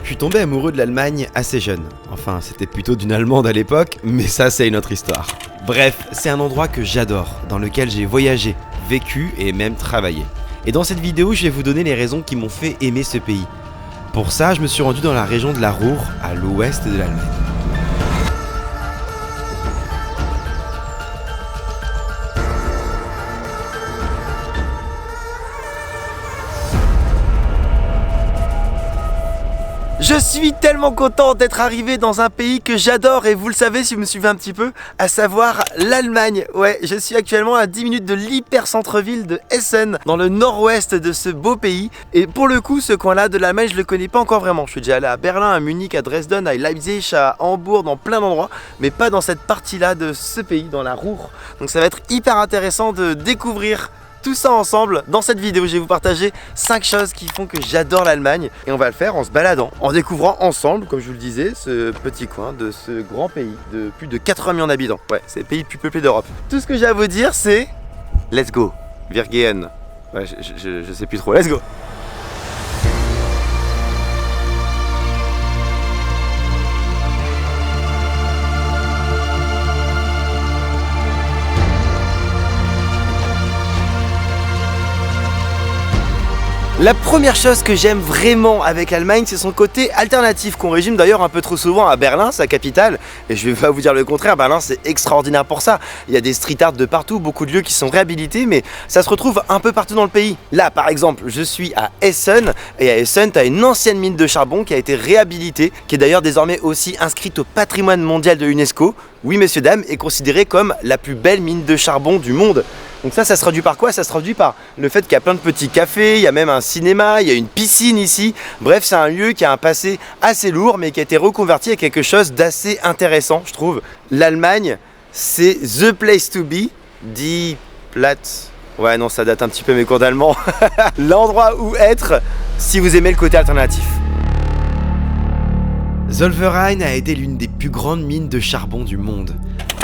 suis tombé amoureux de l'Allemagne assez jeune. Enfin, c'était plutôt d'une Allemande à l'époque, mais ça c'est une autre histoire. Bref, c'est un endroit que j'adore, dans lequel j'ai voyagé, vécu et même travaillé. Et dans cette vidéo, je vais vous donner les raisons qui m'ont fait aimer ce pays. Pour ça, je me suis rendu dans la région de la Ruhr, à l'ouest de l'Allemagne. Je suis tellement content d'être arrivé dans un pays que j'adore et vous le savez si vous me suivez un petit peu, à savoir l'Allemagne. Ouais, je suis actuellement à 10 minutes de l'hyper centre-ville de Essen, dans le nord-ouest de ce beau pays. Et pour le coup, ce coin-là de l'Allemagne, je le connais pas encore vraiment. Je suis déjà allé à Berlin, à Munich, à Dresden, à Leipzig, à Hambourg, dans plein d'endroits, mais pas dans cette partie-là de ce pays, dans la Ruhr. Donc ça va être hyper intéressant de découvrir tout ça ensemble. Dans cette vidéo, je vais vous partager 5 choses qui font que j'adore l'Allemagne et on va le faire en se baladant, en découvrant ensemble, comme je vous le disais, ce petit coin de ce grand pays de plus de 80 millions d'habitants. Ouais, c'est le pays le plus peuplé d'Europe. Tout ce que j'ai à vous dire, c'est let's go, wir gehen. Ouais, je sais plus trop, let's go. La première chose que j'aime vraiment avec l'Allemagne, c'est son côté alternatif, qu'on résume d'ailleurs un peu trop souvent à Berlin, sa capitale. Et je vais pas vous dire le contraire, Berlin c'est extraordinaire pour ça. Il y a des street art de partout, beaucoup de lieux qui sont réhabilités, mais ça se retrouve un peu partout dans le pays. Là par exemple, je suis à Essen, et à Essen, tu as une ancienne mine de charbon qui a été réhabilitée, qui est d'ailleurs désormais aussi inscrite au patrimoine mondial de l'UNESCO. Oui messieurs dames, est considérée comme la plus belle mine de charbon du monde. Donc ça se traduit par quoi? Ça se traduit par le fait qu'il y a plein de petits cafés, il y a même un cinéma, il y a une piscine ici. Bref, c'est un lieu qui a un passé assez lourd mais qui a été reconverti à quelque chose d'assez intéressant, je trouve. L'Allemagne, c'est the place to be, die Platz. Ouais non, ça date un petit peu mes cours d'allemand. L'endroit où être si vous aimez le côté alternatif. Zollverein a été l'une des plus grandes mines de charbon du monde.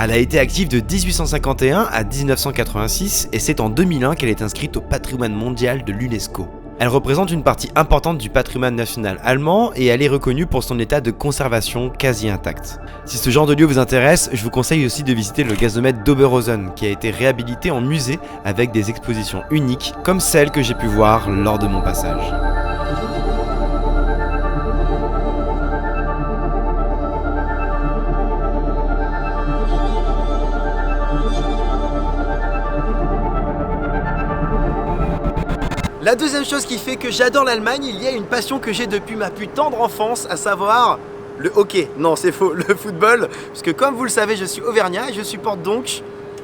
Elle a été active de 1851 à 1986 et c'est en 2001 qu'elle est inscrite au patrimoine mondial de l'UNESCO. Elle représente une partie importante du patrimoine national allemand et elle est reconnue pour son état de conservation quasi intact. Si ce genre de lieu vous intéresse, je vous conseille aussi de visiter le gazomètre d'Oberhausen qui a été réhabilité en musée avec des expositions uniques comme celle que j'ai pu voir lors de mon passage. La deuxième chose qui fait que j'adore l'Allemagne, il y a une passion que j'ai depuis ma plus tendre enfance, à savoir le hockey. Non, c'est faux, le football. Puisque comme vous le savez, je suis auvergnat et je supporte donc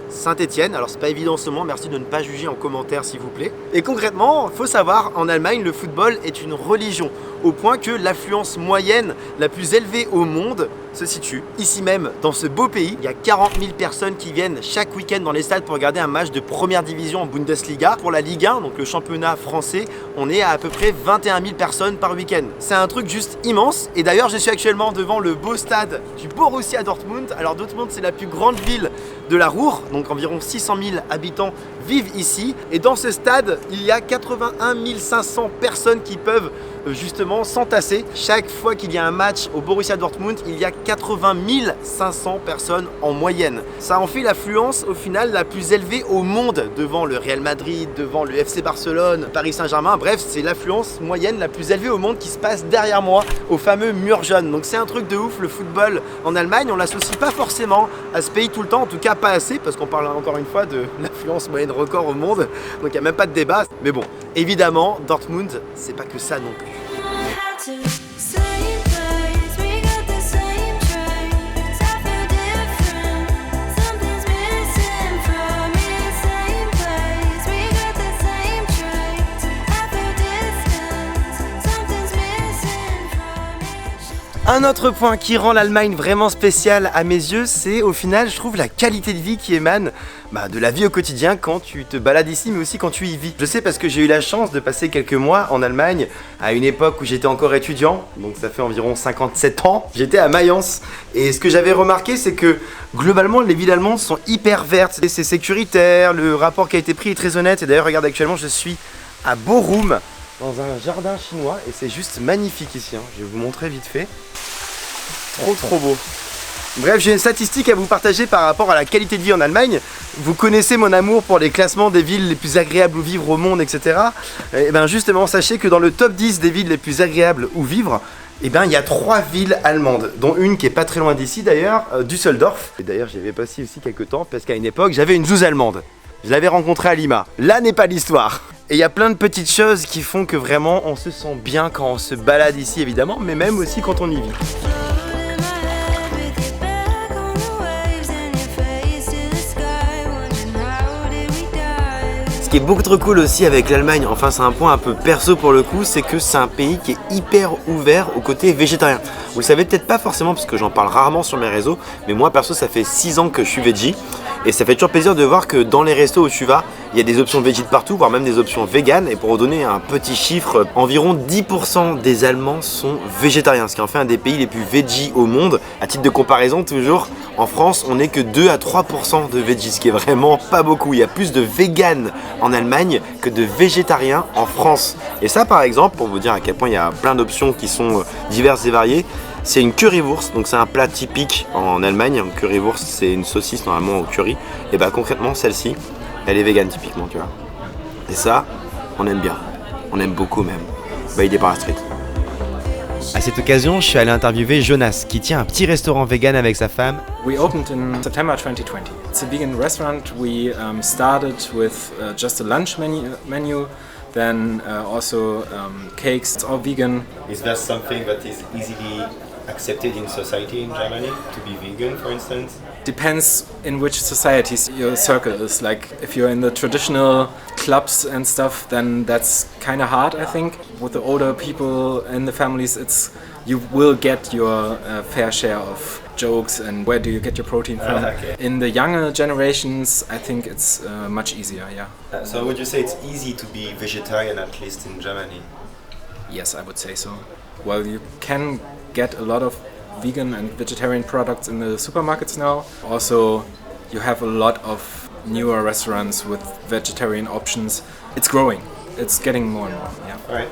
Saint-Etienne. Alors c'est pas évident en ce moment, merci de ne pas juger en commentaire s'il vous plaît. Et concrètement, faut savoir, en Allemagne, le football est une religion. Au point que l'affluence moyenne la plus élevée au monde se situe ici même, dans ce beau pays. Il y a 40 000 personnes qui viennent chaque week-end dans les stades pour regarder un match de première division en Bundesliga. Pour la Ligue 1, donc le championnat français, on est à peu près 21 000 personnes par week-end. C'est un truc juste immense. Et d'ailleurs, je suis actuellement devant le beau stade du Borussia Dortmund. Alors Dortmund, c'est la plus grande ville de la Ruhr, donc environ 600 000 habitants vivent ici. Et dans ce stade, il y a 81 500 personnes qui peuvent justement s'entasser. Chaque fois qu'il y a un match au Borussia Dortmund, il y a 80 500 personnes en moyenne. Ça en fait l'affluence au final la plus élevée au monde, devant le Real Madrid, devant le FC Barcelone, Paris Saint-Germain. Bref, c'est l'affluence moyenne la plus élevée au monde qui se passe derrière moi, au fameux mur jaune. Donc c'est un truc de ouf, le football en Allemagne. On l'associe pas forcément à ce pays tout le temps, en tout cas pas assez, parce qu'on parle encore une fois de l'affluence moyenne record au monde. Donc il n'y a même pas de débat. Mais bon, évidemment, Dortmund, c'est pas que ça non plus. Un autre point qui rend l'Allemagne vraiment spéciale à mes yeux, c'est au final, je trouve, la qualité de vie qui émane de la vie au quotidien quand tu te balades ici, mais aussi quand tu y vis. Je sais parce que j'ai eu la chance de passer quelques mois en Allemagne à une époque où j'étais encore étudiant, donc ça fait environ 57 ans. J'étais à Mayence et ce que j'avais remarqué, c'est que globalement, les villes allemandes sont hyper vertes. C'est sécuritaire, le rapport qui a été pris est très honnête. Et d'ailleurs, regarde, actuellement, je suis à Bochum. dans un jardin chinois et c'est juste magnifique ici, hein. Je vais vous montrer vite fait. Trop beau. Bref, j'ai une statistique à vous partager par rapport à la qualité de vie en Allemagne. Vous connaissez mon amour pour les classements des villes les plus agréables où vivre au monde, etc. Et bien justement, sachez que dans le top 10 des villes les plus agréables où vivre, et bien il y a 3 villes allemandes, dont une qui est pas très loin d'ici d'ailleurs, Düsseldorf. Et d'ailleurs j'y avais passé aussi quelques temps parce qu'à une époque j'avais une zouze allemande. Je l'avais rencontrée à Lima. Là n'est pas l'histoire. Et il y a plein de petites choses qui font que vraiment on se sent bien quand on se balade ici évidemment, mais même aussi quand on y vit. Ce qui est beaucoup trop cool aussi avec l'Allemagne, enfin c'est un point un peu perso pour le coup, c'est que c'est un pays qui est hyper ouvert au côté végétarien. Vous le savez peut-être pas forcément parce que j'en parle rarement sur mes réseaux, mais moi perso ça fait 6 ans que je suis veggie et ça fait toujours plaisir de voir que dans les restos où tu vas, il y a des options veggie de partout, voire même des options véganes. Et pour vous donner un petit chiffre, environ 10% des Allemands sont végétariens, ce qui en fait un des pays les plus veggie au monde. À titre de comparaison, toujours, en France, on n'est que 2 à 3% de veggie, ce qui est vraiment pas beaucoup. Il y a plus de véganes en Allemagne que de végétariens en France. Et ça, par exemple, pour vous dire à quel point il y a plein d'options qui sont diverses et variées, c'est une currywurst, donc c'est un plat typique en Allemagne. Une currywurst, c'est une saucisse normalement au curry. Et bah concrètement, celle-ci, elle est végane typiquement, tu vois. Et ça, on aime bien. On aime beaucoup même. Bah, il est par la street. À cette occasion, je suis allé interviewer Jonas, qui tient un petit restaurant vegan avec sa femme. We opened in September 2020. It's a vegan restaurant. We started with just a lunch menu, then also cakes. It's all vegan. Is that something that is easily accepted in society in Germany, to be vegan, for instance? Depends in which societies your circle is. Like if you're in the traditional clubs and stuff, then that's kind of hard, I think. With the older people in the families, you will get your fair share of jokes and where do you get your protein from. Okay. In the younger generations, I think it's much easier, yeah. So would you say it's easy to be vegetarian, at least in Germany? Yes, I would say so. Well, you can get a lot of vegan and vegetarian products in the supermarkets now. Also, you have a lot of newer restaurants with vegetarian options. It's growing. It's getting more and more, yeah. All right.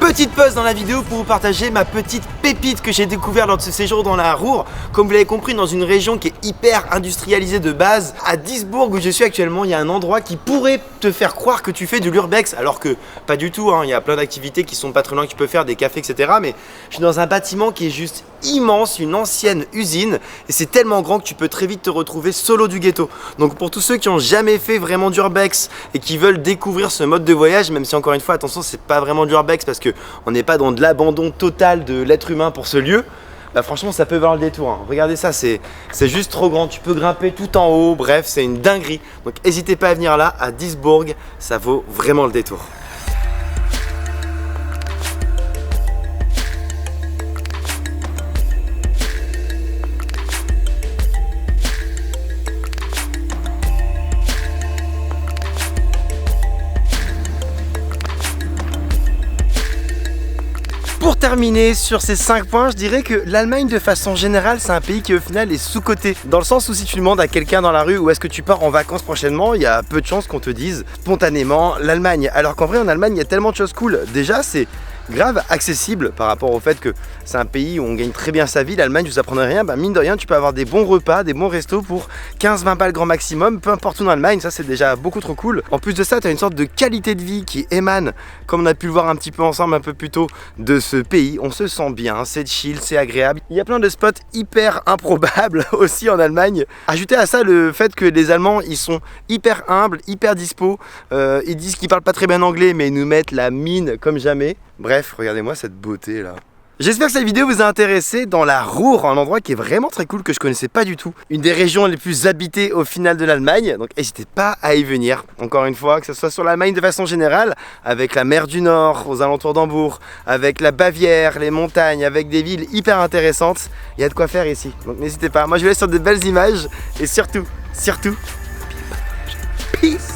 Petite pause dans la vidéo pour vous partager ma petite pépite que j'ai découvert lors de ce séjour dans la Ruhr. Comme vous l'avez compris, dans une région qui est hyper industrialisée de base, à Duisbourg où je suis actuellement, il y a un endroit qui pourrait te faire croire que tu fais de l'urbex, alors que pas du tout, hein. Il y a plein d'activités qui sont pas très loin que tu peux faire, des cafés, etc. Mais je suis dans un bâtiment qui est juste immense, une ancienne usine, et c'est tellement grand que tu peux très vite te retrouver solo du ghetto. Donc pour tous ceux qui ont jamais fait vraiment d'urbex et qui veulent découvrir ce mode de voyage, même si encore une fois, attention, c'est pas vraiment d'urbex parce que on n'est pas dans de l'abandon total de l'être humain pour ce lieu, bah franchement ça peut valoir le détour, hein. Regardez ça, c'est juste trop grand, tu peux grimper tout en haut, bref c'est une dinguerie. Donc n'hésitez pas à venir là, à Duisbourg, ça vaut vraiment le détour. Pour terminer sur ces 5 points, je dirais que l'Allemagne de façon générale c'est un pays qui au final est sous-coté. Dans le sens où si tu demandes à quelqu'un dans la rue où est-ce que tu pars en vacances prochainement, il y a peu de chances qu'on te dise spontanément l'Allemagne. Alors qu'en vrai en Allemagne il y a tellement de choses cool. Déjà c'est grave accessible par rapport au fait que c'est un pays où on gagne très bien sa vie. L'Allemagne, je vous apprendrai rien, bah mine de rien tu peux avoir des bons repas, des bons restos pour 15-20 balles grand maximum, peu importe où en Allemagne, ça c'est déjà beaucoup trop cool. En plus de ça, tu as une sorte de qualité de vie qui émane, comme on a pu le voir un petit peu ensemble un peu plus tôt, de ce pays. On se sent bien, c'est chill, c'est agréable. Il y a plein de spots hyper improbables aussi en Allemagne. Ajoutez à ça le fait que les Allemands, ils sont hyper humbles, hyper dispo, ils disent qu'ils parlent pas très bien anglais mais ils nous mettent la mine comme jamais. Bref, regardez-moi cette beauté là. J'espère que cette vidéo vous a intéressé dans la Ruhr, un endroit qui est vraiment très cool que je connaissais pas du tout. Une des régions les plus habitées au final de l'Allemagne, donc n'hésitez pas à y venir. Encore une fois, que ce soit sur l'Allemagne de façon générale, avec la mer du Nord aux alentours d'Hambourg, avec la Bavière, les montagnes, avec des villes hyper intéressantes, il y a de quoi faire ici. Donc n'hésitez pas, moi je vous laisse sur de belles images et surtout, peace.